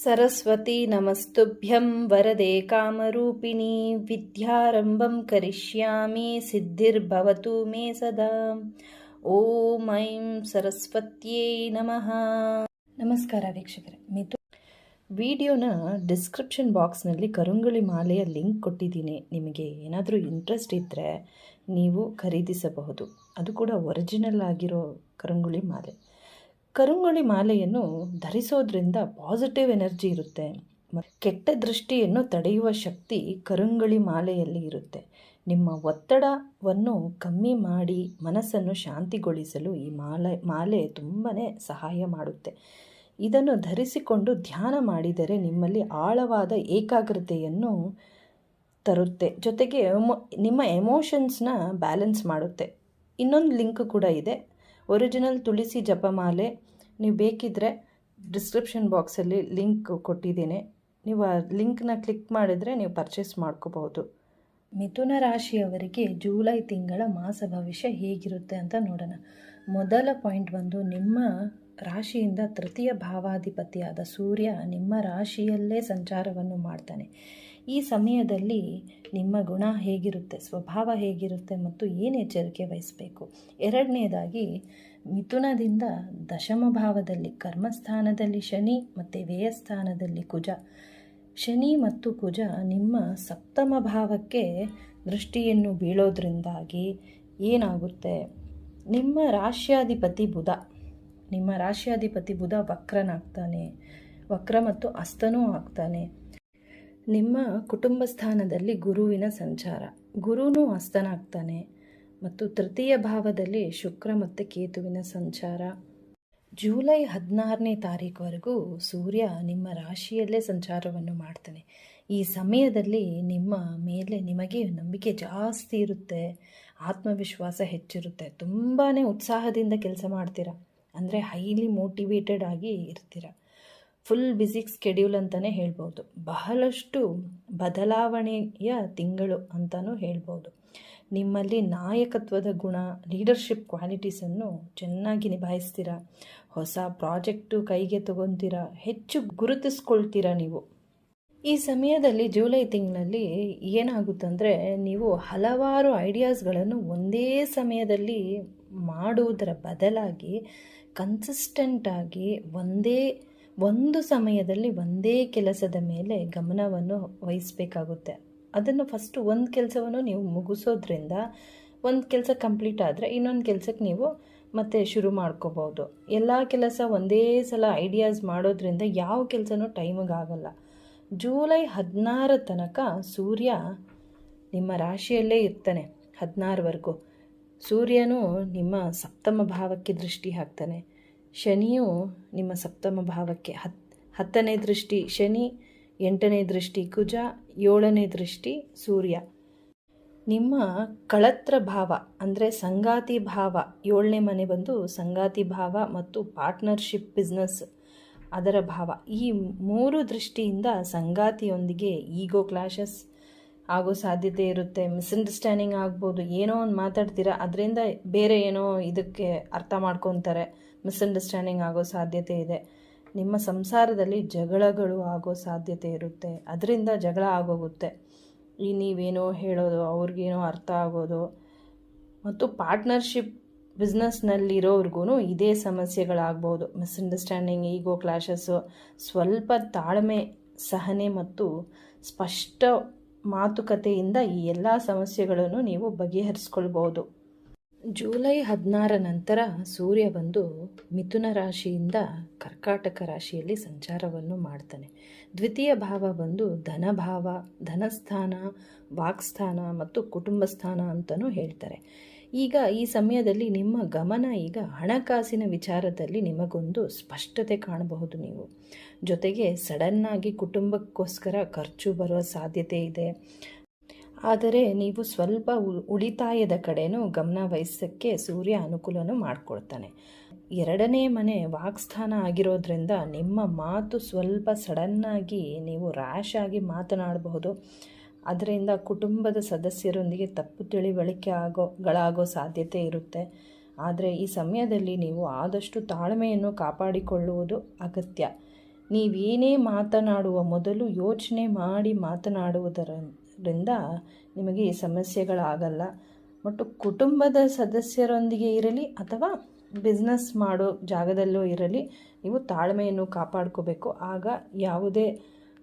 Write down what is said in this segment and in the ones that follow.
सरस्वती नमस्तुभ्यं वरदे कामरूपिणी विद्यारम्भं करिष्यामि सिद्धिर्भवतु मे सदा। ಓಂ ಐಂ ಸರಸ್ವತ್ಯೈ ನಮಃ. ನಮಸ್ಕಾರ ವೀಕ್ಷಕರೇ. ವಿಡಿಯೋನ ಡಿಸ್ಕ್ರಿಪ್ಷನ್ ಬಾಕ್ಸ್ನಲ್ಲಿ ಕರುಂಗಳಿ ಮಾಲೆಯ ಲಿಂಕ್ ಕೊಟ್ಟಿದ್ದೀನಿ. ನಿಮಗೆ ಏನಾದರೂ ಇಂಟ್ರೆಸ್ಟ್ ಇದ್ದರೆ ನೀವು ಖರೀದಿಸಬಹುದು. ಅದು ಕೂಡ ಒರಿಜಿನಲ್ ಆಗಿರೋ ಕರುಂಗಳಿ ಮಾಲೆ. ಕರುಂಗಳಿ ಮಾಲೆಯನ್ನು ಧರಿಸೋದ್ರಿಂದ ಪಾಸಿಟಿವ್ ಎನರ್ಜಿ ಇರುತ್ತೆ. ಕೆಟ್ಟ ದೃಷ್ಟಿಯನ್ನು ತಡೆಯುವ ಶಕ್ತಿ ಕರುಂಗಳಿ ಮಾಲೆಯಲ್ಲಿ ಇರುತ್ತೆ. ನಿಮ್ಮ ಒತ್ತಡವನ್ನು ಕಮ್ಮಿ ಮಾಡಿ ಮನಸ್ಸನ್ನು ಶಾಂತಿಗೊಳಿಸಲು ಈ ಮಾಲೆ ತುಂಬಾ ಸಹಾಯ ಮಾಡುತ್ತೆ. ಇದನ್ನು ಧರಿಸಿಕೊಂಡು ಧ್ಯಾನ ಮಾಡಿದರೆ ನಿಮ್ಮಲ್ಲಿ ಆಳವಾದ ಏಕಾಗ್ರತೆಯನ್ನು ತರುತ್ತೆ. ಜೊತೆಗೆ ನಿಮ್ಮ ಎಮೋಷನ್ಸ್ನ ಬ್ಯಾಲೆನ್ಸ್ ಮಾಡುತ್ತೆ. ಇನ್ನೊಂದು ಲಿಂಕ್ ಕೂಡ ಇದೆ, ಒರಿಜಿನಲ್ ತುಳಸಿ ಜಪಮಾಲೆ. ನೀವು ಬೇಕಿದ್ದರೆ ಡಿಸ್ಕ್ರಿಪ್ಷನ್ ಬಾಕ್ಸಲ್ಲಿ ಲಿಂಕ್ ಕೊಟ್ಟಿದ್ದೀನಿ. ನೀವು ಆ ಲಿಂಕ್ನ ಕ್ಲಿಕ್ ಮಾಡಿದರೆ ನೀವು ಪರ್ಚೇಸ್ ಮಾಡ್ಕೋಬಹುದು. ಮಿಥುನ ರಾಶಿಯವರಿಗೆ ಜೂಲೈ ತಿಂಗಳ ಮಾಸ ಭವಿಷ್ಯ ಹೇಗಿರುತ್ತೆ ಅಂತ ನೋಡೋಣ. ಮೊದಲ ಪಾಯಿಂಟ್ ಬಂದು, ನಿಮ್ಮ ರಾಶಿಯಿಂದ ತೃತೀಯ ಭಾವಾಧಿಪತಿಯಾದ ಸೂರ್ಯ ನಿಮ್ಮ ರಾಶಿಯಲ್ಲೇ ಸಂಚಾರವನ್ನು ಮಾಡ್ತಾನೆ. ಈ ಸಮಯದಲ್ಲಿ ನಿಮ್ಮ ಗುಣ ಹೇಗಿರುತ್ತೆ, ಸ್ವಭಾವ ಹೇಗಿರುತ್ತೆ ಮತ್ತು ಏನು ಎಚ್ಚರಿಕೆ ವಹಿಸಬೇಕು. ಎರಡನೇದಾಗಿ, ಮಿಥುನದಿಂದ ದಶಮ ಭಾವದಲ್ಲಿ ಕರ್ಮಸ್ಥಾನದಲ್ಲಿ ಶನಿ ಮತ್ತು ವ್ಯಯಸ್ಥಾನದಲ್ಲಿ ಕುಜ. ಶನಿ ಮತ್ತು ಕುಜ ನಿಮ್ಮ ಸಪ್ತಮ ಭಾವಕ್ಕೆ ದೃಷ್ಟಿಯನ್ನು ಬೀಳೋದ್ರಿಂದಾಗಿ ಏನಾಗುತ್ತೆ, ನಿಮ್ಮ ರಾಶ್ಯಾಧಿಪತಿ ಬುಧ ವಕ್ರನಾಗ್ತಾನೆ, ವಕ್ರ ಮತ್ತು ಅಸ್ತನೂ ಆಗ್ತಾನೆ. ನಿಮ್ಮ ಕುಟುಂಬ ಸ್ಥಾನದಲ್ಲಿ ಗುರುವಿನ ಸಂಚಾರ, ಗುರುನೂ ಅಸ್ತನಾಗ್ತಾನೆ. ಮತ್ತು ತೃತೀಯ ಭಾವದಲ್ಲಿ ಶುಕ್ರ ಮತ್ತು ಕೇತುವಿನ ಸಂಚಾರ. ಜೂಲೈ 16ನೇ ತಾರೀಕುವರೆಗೂ ಸೂರ್ಯ ನಿಮ್ಮ ರಾಶಿಯಲ್ಲೇ ಸಂಚಾರವನ್ನು ಮಾಡ್ತಾನೆ. ಈ ಸಮಯದಲ್ಲಿ ನಿಮ್ಮ ಮೇಲೆ ನಿಮಗೆ ನಂಬಿಕೆ ಜಾಸ್ತಿ ಇರುತ್ತೆ, ಆತ್ಮವಿಶ್ವಾಸ ಹೆಚ್ಚಿರುತ್ತೆ, ತುಂಬಾ ಉತ್ಸಾಹದಿಂದ ಕೆಲಸ ಮಾಡ್ತೀರಾ. ಅಂದರೆ ಹೈಲಿ ಮೋಟಿವೇಟೆಡ್ ಆಗಿ ಇರ್ತೀರ. ಫುಲ್ ಬ್ಯುಸಿ ಸ್ಕೆಡ್ಯೂಲ್ ಅಂತಲೇ ಹೇಳ್ಬೋದು. ಬಹಳಷ್ಟು ಬದಲಾವಣೆಯ ತಿಂಗಳು ಅಂತಲೂ ಹೇಳ್ಬೋದು. ನಿಮ್ಮಲ್ಲಿ ನಾಯಕತ್ವದ ಗುಣ, ಲೀಡರ್ಶಿಪ್ ಕ್ವಾಲಿಟೀಸನ್ನು ಚೆನ್ನಾಗಿ ನಿಭಾಯಿಸ್ತೀರ. ಹೊಸ ಪ್ರಾಜೆಕ್ಟು ಕೈಗೆ ತಗೊತೀರ, ಹೆಚ್ಚು ಗುರುತಿಸ್ಕೊಳ್ತೀರ ನೀವು. ಈ ಸಮಯದಲ್ಲಿ ಜೂಲೈ ತಿಂಗಳಲ್ಲಿ ಏನಾಗುತ್ತಂದರೆ, ನೀವು ಹಲವಾರು ಐಡಿಯಾಸ್ಗಳನ್ನು ಒಂದೇ ಸಮಯದಲ್ಲಿ ಮಾಡುವುದರ ಬದಲಾಗಿ ಕನ್ಸಿಸ್ಟೆಂಟಾಗಿ ಒಂದು ಸಮಯದಲ್ಲಿ ಒಂದೇ ಕೆಲಸದ ಮೇಲೆ ಗಮನವನ್ನು ವಹಿಸಬೇಕಾಗುತ್ತೆ. ಅದನ್ನು ಫಸ್ಟು ಒಂದು ಕೆಲಸವನ್ನು ನೀವು ಮುಗಿಸೋದ್ರಿಂದ ಒಂದು ಕೆಲಸ ಕಂಪ್ಲೀಟ್ ಆದರೆ ಇನ್ನೊಂದು ಕೆಲಸಕ್ಕೆ ನೀವು ಮತ್ತೆ ಶುರು ಮಾಡ್ಕೋಬೋದು. ಎಲ್ಲ ಕೆಲಸ ಒಂದೇ ಸಲ ಐಡಿಯಾಸ್ ಮಾಡೋದ್ರಿಂದ ಯಾವ ಕೆಲಸನೂ ಟೈಮಿಗೆ ಆಗಲ್ಲ. ಜೂಲೈ 16 ತನಕ ಸೂರ್ಯ ನಿಮ್ಮ ರಾಶಿಯಲ್ಲೇ ಇರ್ತಾನೆ. 16ವರೆಗೂ ಸೂರ್ಯನು ನಿಮ್ಮ ಸಪ್ತಮ ಭಾವಕ್ಕೆ ದೃಷ್ಟಿ ಹಾಕ್ತಾನೆ. ಶನಿಯು ನಿಮ್ಮ ಸಪ್ತಮ ಭಾವಕ್ಕೆ 10ನೇ ದೃಷ್ಟಿ ಶನಿ, 8ನೇ ದೃಷ್ಟಿ ಕುಜ, 7ನೇ ದೃಷ್ಟಿ ಸೂರ್ಯ. ನಿಮ್ಮ ಕಳತ್ರ ಭಾವ ಅಂದರೆ ಸಂಗಾತಿ ಭಾವ, 7ನೇ ಮನೆ ಬಂದು ಸಂಗಾತಿ ಭಾವ ಮತ್ತು ಪಾರ್ಟ್ನರ್ಶಿಪ್ ಬಿಸ್ನೆಸ್ ಅದರ ಭಾವ. ಈ 3 ದೃಷ್ಟಿಯಿಂದ ಸಂಗಾತಿಯೊಂದಿಗೆ ಈಗೋ ಕ್ಲಾಶಸ್ ಆಗೋ ಸಾಧ್ಯತೆ ಇರುತ್ತೆ. ಮಿಸ್ಅಂಡರ್ಸ್ಟ್ಯಾಂಡಿಂಗ್ ಆಗ್ಬೋದು. ಏನೋ ಒಂದು ಮಾತಾಡ್ತೀರಾ, ಅದರಿಂದ ಬೇರೆ ಏನೋ ಇದಕ್ಕೆ ಅರ್ಥ ಮಾಡ್ಕೊತಾರೆ, ಮಿಸ್ಅಂಡರ್ಸ್ಟ್ಯಾಂಡಿಂಗ್ ಆಗೋ ಸಾಧ್ಯತೆ ಇದೆ. ನಿಮ್ಮ ಸಂಸಾರದಲ್ಲಿ ಜಗಳಗಳು ಆಗೋ ಸಾಧ್ಯತೆ ಇರುತ್ತೆ, ಅದರಿಂದ ಜಗಳ ಆಗೋಗುತ್ತೆ. ನೀವೇನೋ ಹೇಳೋದು ಅವ್ರಿಗೇನೋ ಅರ್ಥ ಆಗೋದು. ಮತ್ತು ಪಾರ್ಟ್ನರ್ಶಿಪ್ ಬಿಸ್ನೆಸ್ನಲ್ಲಿರೋರ್ಗೂ ಇದೇ ಸಮಸ್ಯೆಗಳಾಗ್ಬೋದು. ಮಿಸ್ಅಂಡರ್ಸ್ಟ್ಯಾಂಡಿಂಗ್, ಈಗೋ ಕ್ಲಾಶಸ್ಸು. ಸ್ವಲ್ಪ ತಾಳ್ಮೆ, ಸಹನೆ ಮತ್ತು ಸ್ಪಷ್ಟ ಮಾತುಕತೆಯಿಂದ ಈ ಎಲ್ಲ ಸಮಸ್ಯೆಗಳನ್ನು ನೀವು ಬಗೆಹರಿಸ್ಕೊಳ್ಬೋದು. ಜೂಲೈ 16 ನಂತರ ಸೂರ್ಯ ಬಂದು ಮಿಥುನ ರಾಶಿಯಿಂದ ಕರ್ಕಾಟಕ ರಾಶಿಯಲ್ಲಿ ಸಂಚಾರವನ್ನು ಮಾಡ್ತಾನೆ. ದ್ವಿತೀಯ ಭಾವ ಬಂದು ಧನಭಾವ, ಧನಸ್ಥಾನ, ವಾಕ್ಸ್ಥಾನ ಮತ್ತು ಕುಟುಂಬ ಸ್ಥಾನ ಅಂತಲೂ ಹೇಳ್ತಾರೆ. ಈಗ ಈ ಸಮಯದಲ್ಲಿ ನಿಮ್ಮ ಗಮನ ಈಗ ಹಣಕಾಸಿನ ವಿಚಾರದಲ್ಲಿ ನಿಮಗೊಂದು ಸ್ಪಷ್ಟತೆ ಕಾಣಬಹುದು ನೀವು. ಜೊತೆಗೆ ಸಡನ್ನಾಗಿ ಕುಟುಂಬಕ್ಕೋಸ್ಕರ ಖರ್ಚು ಬರುವ ಸಾಧ್ಯತೆ ಇದೆ. ಆದರೆ ನೀವು ಸ್ವಲ್ಪ ಉಳಿತಾಯದ ಕಡೆನೂ ಗಮನ ವಹಿಸೋಕ್ಕೆ ಸೂರ್ಯ ಅನುಕೂಲನೂ ಮಾಡಿಕೊಡ್ತಾನೆ. 2ನೇ ಮನೆ ವಾಕ್ಸ್ಥಾನ ಆಗಿರೋದ್ರಿಂದ ನಿಮ್ಮ ಮಾತು ಸ್ವಲ್ಪ ಸಡನ್ನಾಗಿ ನೀವು ರ್ಯಾಶ್ ಆಗಿ ಮಾತನಾಡಬಹುದು. ಅದರಿಂದ ಕುಟುಂಬದ ಸದಸ್ಯರೊಂದಿಗೆ ತಪ್ಪು ತಿಳಿವಳಿಕೆಗಳಾಗೋ ಸಾಧ್ಯತೆ ಇರುತ್ತೆ. ಆದರೆ ಈ ಸಮಯದಲ್ಲಿ ನೀವು ಆದಷ್ಟು ತಾಳ್ಮೆಯನ್ನು ಕಾಪಾಡಿಕೊಳ್ಳುವುದು ಅಗತ್ಯ. ನೀವೇನೇ ಮಾತನಾಡುವ ಮೊದಲು ಯೋಚನೆ ಮಾಡಿ ಮಾತನಾಡುವುದರಿಂದ ನಿಮಗೆ ಈ ಸಮಸ್ಯೆಗಳಾಗಲ್ಲ. ಮತ್ತು ಕುಟುಂಬದ ಸದಸ್ಯರೊಂದಿಗೆ ಇರಲಿ ಅಥವಾ ಬಿಸ್ನೆಸ್ ಮಾಡೋ ಜಾಗದಲ್ಲೂ ಇರಲಿ, ನೀವು ತಾಳ್ಮೆಯನ್ನು ಕಾಪಾಡ್ಕೋಬೇಕು. ಆಗ ಯಾವುದೇ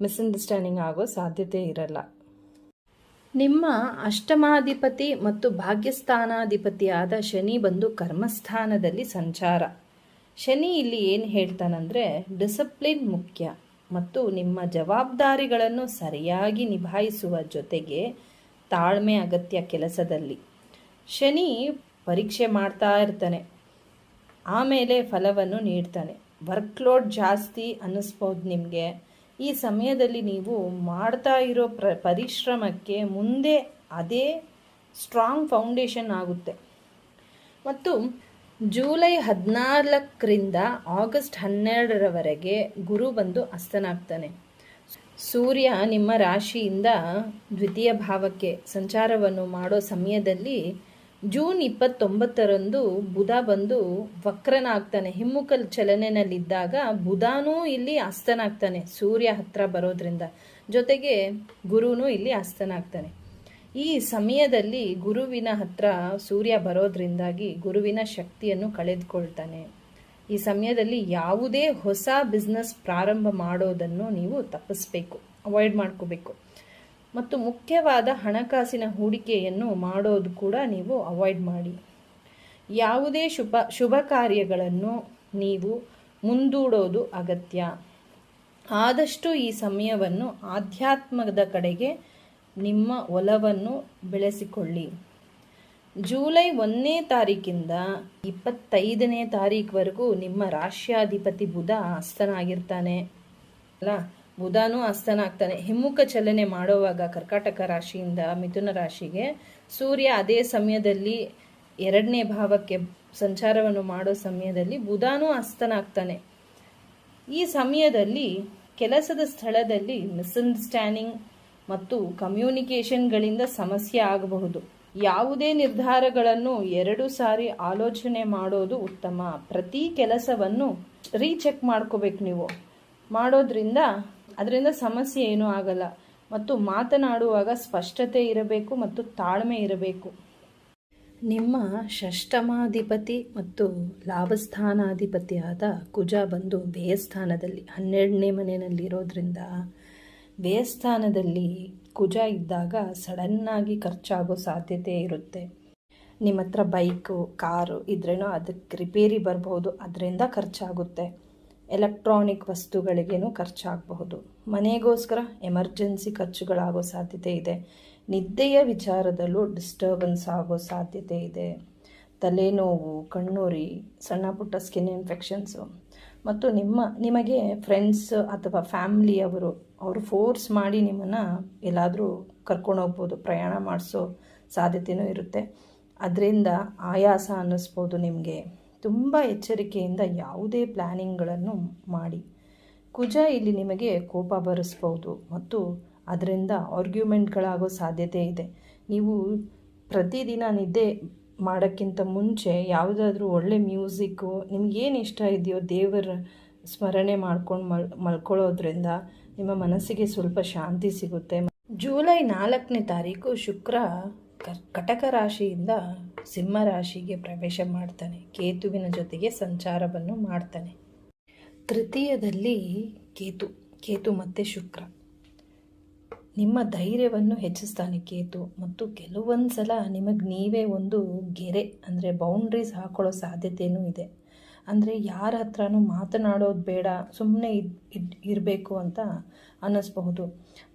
ಮಿಸ್ಅಂಡರ್ಸ್ಟ್ಯಾಂಡಿಂಗ್ ಆಗೋ ಸಾಧ್ಯತೆ ಇರಲ್ಲ. ನಿಮ್ಮ ಅಷ್ಟಮಾಧಿಪತಿ ಮತ್ತು ಭಾಗ್ಯಸ್ಥಾನಾಧಿಪತಿಯಾದ ಶನಿ ಬಂದು ಕರ್ಮಸ್ಥಾನದಲ್ಲಿ ಸಂಚಾರ. ಶನಿ ಇಲ್ಲಿ ಏನು ಹೇಳ್ತಾನಂದರೆ, ಡಿಸಿಪ್ಲಿನ್ ಮುಖ್ಯ ಮತ್ತು ನಿಮ್ಮ ಜವಾಬ್ದಾರಿಗಳನ್ನು ಸರಿಯಾಗಿ ನಿಭಾಯಿಸುವ ಜೊತೆಗೆ ತಾಳ್ಮೆ ಅಗತ್ಯ ಕೆಲಸದಲ್ಲಿ. ಶನಿ ಪರೀಕ್ಷೆ ಮಾಡ್ತಾ ಇರ್ತಾನೆ, ಆಮೇಲೆ ಫಲವನ್ನು ನೀಡ್ತಾನೆ. ವರ್ಕ್ಲೋಡ್ ಜಾಸ್ತಿ ಅನ್ನಿಸ್ಬೋದು ನಿಮಗೆ. ಈ ಸಮಯದಲ್ಲಿ ನೀವು ಮಾಡ್ತಾ ಇರೋ ಪರಿಶ್ರಮಕ್ಕೆ ಮುಂದೆ ಅದೇ ಸ್ಟ್ರಾಂಗ್ ಫೌಂಡೇಶನ್ ಆಗುತ್ತೆ. ಮತ್ತು ಜೂಲೈ 14ರಿಂದ ಆಗಸ್ಟ್ 12ರವರೆಗೆ ಗುರು ಬಂದು ಅಸ್ತನಾಗ್ತಾನೆ. ಸೂರ್ಯ ನಿಮ್ಮ ರಾಶಿಯಿಂದ ದ್ವಿತೀಯ ಭಾವಕ್ಕೆ ಸಂಚಾರವನ್ನು ಮಾಡೋ ಸಮಯದಲ್ಲಿ ಜೂನ್ 29ರಂದು ಬುಧ ಬಂದು ವಕ್ರನಾಗ್ತಾನೆ. ಹಿಮ್ಮುಖ ಚಲನೆಯಲ್ಲಿದ್ದಾಗ ಬುಧನೂ ಇಲ್ಲಿ ಅಸ್ತನಾಗ್ತಾನೆ ಸೂರ್ಯ ಹತ್ರ ಬರೋದ್ರಿಂದ, ಜೊತೆಗೆ ಗುರುನೂ ಇಲ್ಲಿ ಅಸ್ತನಾಗ್ತಾನೆ. ಈ ಸಮಯದಲ್ಲಿ ಗುರುವಿನ ಹತ್ರ ಸೂರ್ಯ ಬರೋದ್ರಿಂದಾಗಿ ಗುರುವಿನ ಶಕ್ತಿಯನ್ನು ಕಳೆದುಕೊಳ್ತಾನೆ. ಈ ಸಮಯದಲ್ಲಿ ಯಾವುದೇ ಹೊಸ ಬಿಸ್ನೆಸ್ ಪ್ರಾರಂಭ ಮಾಡೋದನ್ನು ನೀವು ತಪ್ಪಿಸ್ಬೇಕು, ಅವಾಯ್ಡ್ ಮಾಡ್ಕೋಬೇಕು. ಮತ್ತು ಮುಖ್ಯವಾದ ಹಣಕಾಸಿನ ಹೂಡಿಕೆಯನ್ನು ಮಾಡೋದು ಕೂಡ ನೀವು ಅವಾಯ್ಡ್ ಮಾಡಿ. ಯಾವುದೇ ಶುಭ ಕಾರ್ಯಗಳನ್ನು ನೀವು ಮುಂದೂಡೋದು ಅಗತ್ಯ. ಆದಷ್ಟು ಈ ಸಮಯವನ್ನು ಆಧ್ಯಾತ್ಮದ ಕಡೆಗೆ ನಿಮ್ಮ ಒಲವನ್ನು ಬೆಳೆಸಿಕೊಳ್ಳಿ. ಜೂಲೈ 1ನೇ ತಾರೀಕಿಂದ 25ನೇ ತಾರೀಕುವರೆಗೂ ನಿಮ್ಮ ರಾಶ್ಯಾಧಿಪತಿ ಬುಧ ಅಸ್ತನಾಗಿರ್ತಾನೆ ಅಲ್ಲ, ಬುಧನೂ ಅಸ್ತನಾಗ್ತಾನೆ. ಹಿಮ್ಮುಖ ಚಲನೆ ಮಾಡುವಾಗ ಕರ್ಕಾಟಕ ರಾಶಿಯಿಂದ ಮಿಥುನ ರಾಶಿಗೆ, ಸೂರ್ಯ ಅದೇ ಸಮಯದಲ್ಲಿ 2ನೇ ಭಾವಕ್ಕೆ ಸಂಚಾರವನ್ನು ಮಾಡೋ ಸಮಯದಲ್ಲಿ ಬುಧನೂ ಅಸ್ತನಾಗ್ತಾನೆ. ಈ ಸಮಯದಲ್ಲಿ ಕೆಲಸದ ಸ್ಥಳದಲ್ಲಿ ಮಿಸ್ಅಂಡರ್ಸ್ಟ್ಯಾಂಡಿಂಗ್ ಮತ್ತು ಕಮ್ಯುನಿಕೇಷನ್ಗಳಿಂದ ಸಮಸ್ಯೆ ಆಗಬಹುದು. ಯಾವುದೇ ನಿರ್ಧಾರಗಳನ್ನು 2 ಸಾರಿ ಆಲೋಚನೆ ಮಾಡೋದು ಉತ್ತಮ. ಪ್ರತಿ ಕೆಲಸವನ್ನು ರೀಚೆಕ್ ಮಾಡ್ಕೋಬೇಕು ನೀವು ಮಾಡೋದ್ರಿಂದ, ಅದರಿಂದ ಸಮಸ್ಯೆ ಏನೂ ಆಗಲ್ಲ. ಮತ್ತು ಮಾತನಾಡುವಾಗ ಸ್ಪಷ್ಟತೆ ಇರಬೇಕು ಮತ್ತು ತಾಳ್ಮೆ ಇರಬೇಕು. ನಿಮ್ಮ ಷಷ್ಠಮಾಧಿಪತಿ ಮತ್ತು ಲಾಭಸ್ಥಾನಾಧಿಪತಿಯಾದ ಕುಜ ಬಂದು ವ್ಯಯಸ್ಥಾನದಲ್ಲಿ 12ನೇ ಮನೆಯಲ್ಲಿರೋದ್ರಿಂದ, ವ್ಯಯಸ್ಥಾನದಲ್ಲಿ ಕುಜ ಇದ್ದಾಗ ಸಡನ್ನಾಗಿ ಖರ್ಚಾಗೋ ಸಾಧ್ಯತೆ ಇರುತ್ತೆ. ನಿಮ್ಮ ಹತ್ರ ಬೈಕು ಕಾರು ಇದ್ರೇನೋ ಅದಕ್ಕೆ ರಿಪೇರಿ ಬರ್ಬೋದು, ಅದರಿಂದ ಖರ್ಚಾಗುತ್ತೆ. ಎಲೆಕ್ಟ್ರಾನಿಕ್ ವಸ್ತುಗಳಿಗೇನೂ ಖರ್ಚಾಗಬಹುದು. ಮನೆಗೋಸ್ಕರ ಎಮರ್ಜೆನ್ಸಿ ಖರ್ಚುಗಳಾಗೋ ಸಾಧ್ಯತೆ ಇದೆ. ನಿದ್ದೆಯ ವಿಚಾರದಲ್ಲೂ ಡಿಸ್ಟರ್ಬೆನ್ಸ್ ಆಗೋ ಸಾಧ್ಯತೆ ಇದೆ. ತಲೆನೋವು, ಕಣ್ಣುರಿ, ಸಣ್ಣ ಪುಟ್ಟ ಸ್ಕಿನ್ ಇನ್ಫೆಕ್ಷನ್ಸು. ಮತ್ತು ನಿಮಗೆ ಫ್ರೆಂಡ್ಸ್ ಅಥವಾ ಫ್ಯಾಮ್ಲಿಯವರು ಫೋರ್ಸ್ ಮಾಡಿ ನಿಮ್ಮನ್ನು ಎಲ್ಲಾದರೂ ಕರ್ಕೊಂಡೋಗ್ಬೋದು, ಪ್ರಯಾಣ ಮಾಡಿಸೋ ಸಾಧ್ಯತೆಯೂ ಇರುತ್ತೆ. ಅದರಿಂದ ಆಯಾಸ ಅನ್ನಿಸ್ಬೋದು ನಿಮಗೆ. ತುಂಬ ಎಚ್ಚರಿಕೆಯಿಂದ ಯಾವುದೇ ಪ್ಲ್ಯಾನಿಂಗ್ಗಳನ್ನು ಮಾಡಿ. ಕುಜ ಇಲ್ಲಿ ನಿಮಗೆ ಕೋಪ ಬರಿಸ್ಬೋದು ಮತ್ತು ಅದರಿಂದ ಆರ್ಗ್ಯುಮೆಂಟ್ಗಳಾಗೋ ಸಾಧ್ಯತೆ ಇದೆ. ನೀವು ಪ್ರತಿದಿನ ನಿದ್ದೆ ಮಾಡೋಕ್ಕಿಂತ ಮುಂಚೆ ಯಾವುದಾದ್ರೂ ಒಳ್ಳೆ ಮ್ಯೂಸಿಕ್ಕು, ನಿಮಗೇನು ಇಷ್ಟ ಇದೆಯೋ ದೇವರ ಸ್ಮರಣೆ ಮಾಡ್ಕೊಂಡು ಮಲ್ಕೊಳ್ಳೋದ್ರಿಂದ ನಿಮ್ಮ ಮನಸ್ಸಿಗೆ ಸ್ವಲ್ಪ ಶಾಂತಿ ಸಿಗುತ್ತೆ. ಜೂಲೈ 4ನೇ ತಾರೀಕು ಶುಕ್ರ ಕಟಕ ರಾಶಿಯಿಂದ ಸಿಂಹ ರಾಶಿಗೆ ಪ್ರವೇಶ ಮಾಡ್ತಾನೆ. ಕೇತುವಿನ ಜೊತೆಗೆ ಸಂಚಾರವನ್ನು ಮಾಡ್ತಾನೆ. ತೃತೀಯದಲ್ಲಿ ಕೇತು ಮತ್ತು ಶುಕ್ರ ನಿಮ್ಮ ಧೈರ್ಯವನ್ನು ಹೆಚ್ಚಿಸ್ತಾನೆ ಕೇತು. ಮತ್ತು ಕೆಲವೊಂದು ಸಲ ನಿಮಗೆ ನೀವೇ ಒಂದು ಗೆರೆ ಅಂದರೆ ಬೌಂಡ್ರೀಸ್ ಹಾಕೊಳ್ಳೋ ಸಾಧ್ಯತೆಯೂ ಇದೆ. ಅಂದರೆ ಯಾರ ಹತ್ರನೂ ಮಾತನಾಡೋದು ಬೇಡ, ಸುಮ್ಮನೆ ಇರಬೇಕು ಅಂತ ಅನ್ನಿಸ್ಬಹುದು.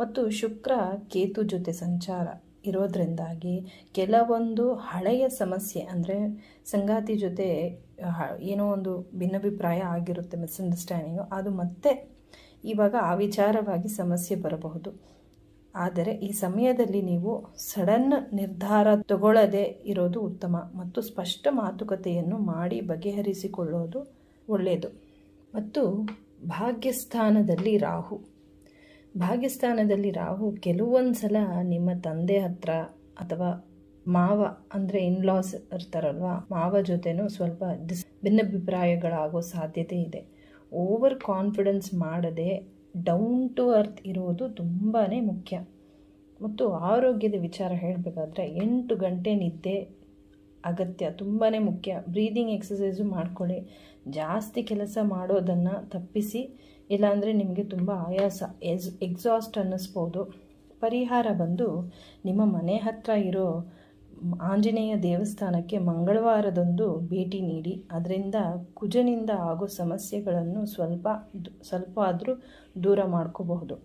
ಮತ್ತು ಶುಕ್ರ ಕೇತು ಜೊತೆ ಸಂಚಾರ ಇರೋದ್ರಿಂದಾಗಿ ಕೆಲವೊಂದು ಹಳೆಯ ಸಮಸ್ಯೆ, ಅಂದರೆ ಸಂಗಾತಿ ಜೊತೆ ಏನೋ ಒಂದು ಭಿನ್ನಾಭಿಪ್ರಾಯ ಆಗಿರುತ್ತೆ, ಮಿಸ್ಅಂಡರ್ಸ್ಟ್ಯಾಂಡಿಂಗು, ಅದು ಮತ್ತೆ ಇವಾಗ ಆ ವಿಚಾರವಾಗಿ ಸಮಸ್ಯೆ ಬರಬಹುದು. ಆದರೆ ಈ ಸಮಯದಲ್ಲಿ ನೀವು ಸಡನ್ ನಿರ್ಧಾರ ತಗೊಳ್ಳದೆ ಇರೋದು ಉತ್ತಮ ಮತ್ತು ಸ್ಪಷ್ಟ ಮಾತುಕತೆಯನ್ನು ಮಾಡಿ ಬಗೆಹರಿಸಿಕೊಳ್ಳೋದು ಒಳ್ಳೆಯದು. ಮತ್ತು ಭಾಗ್ಯಸ್ಥಾನದಲ್ಲಿ ರಾಹು ಕೆಲವೊಂದು ಸಲ ನಿಮ್ಮ ತಂದೆ ಹತ್ರ ಅಥವಾ ಮಾವ ಅಂದರೆ ಇನ್ಲಾಸ್ ಇರ್ತಾರಲ್ವ, ಮಾವ ಜೊತೆನೂ ಸ್ವಲ್ಪ ಭಿನ್ನಾಭಿಪ್ರಾಯಗಳಾಗೋ ಸಾಧ್ಯತೆ ಇದೆ. ಓವರ್ ಕಾನ್ಫಿಡೆನ್ಸ್ ಮಾಡದೆ ಡೌನ್ ಟು ಅರ್ತ್ ಇರೋದು ತುಂಬಾ ಮುಖ್ಯ. ಮತ್ತು ಆರೋಗ್ಯದ ವಿಚಾರ ಹೇಳಬೇಕಾದ್ರೆ 8 ಗಂಟೆ ನಿದ್ದೆ ಅಗತ್ಯ, ತುಂಬಾ ಮುಖ್ಯ. ಬ್ರೀದಿಂಗ್ ಎಕ್ಸಸೈಸು ಮಾಡ್ಕೊಳ್ಳಿ. ಜಾಸ್ತಿ ಕೆಲಸ ಮಾಡೋದನ್ನು ತಪ್ಪಿಸಿ, ಇಲ್ಲಾಂದರೆ ನಿಮಗೆ ತುಂಬ ಆಯಾಸ, ಎಕ್ಸಾಸ್ಟ್ ಅನ್ನಿಸ್ಬೋದು. ಪರಿಹಾರ ಬಂದು ನಿಮ್ಮ ಮನೆ ಹತ್ತಿರ ಇರೋ ಆಂಜನೇಯ ದೇವಸ್ಥಾನಕ್ಕೆ ಮಂಗಳವಾರದಂದು ಭೇಟಿ ನೀಡಿ. ಅದರಿಂದ ಕುಜನಿಂದ ಆಗೋ ಸಮಸ್ಯೆಗಳನ್ನು ಸ್ವಲ್ಪ ಆದರೂ ದೂರ ಮಾಡ್ಕೋಬಹುದು.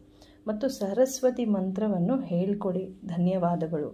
ಮತ್ತು ಸರಸ್ವತಿ ಮಂತ್ರವನ್ನು ಹೇಳ್ಕೊಡಿ. ಧನ್ಯವಾದಗಳು.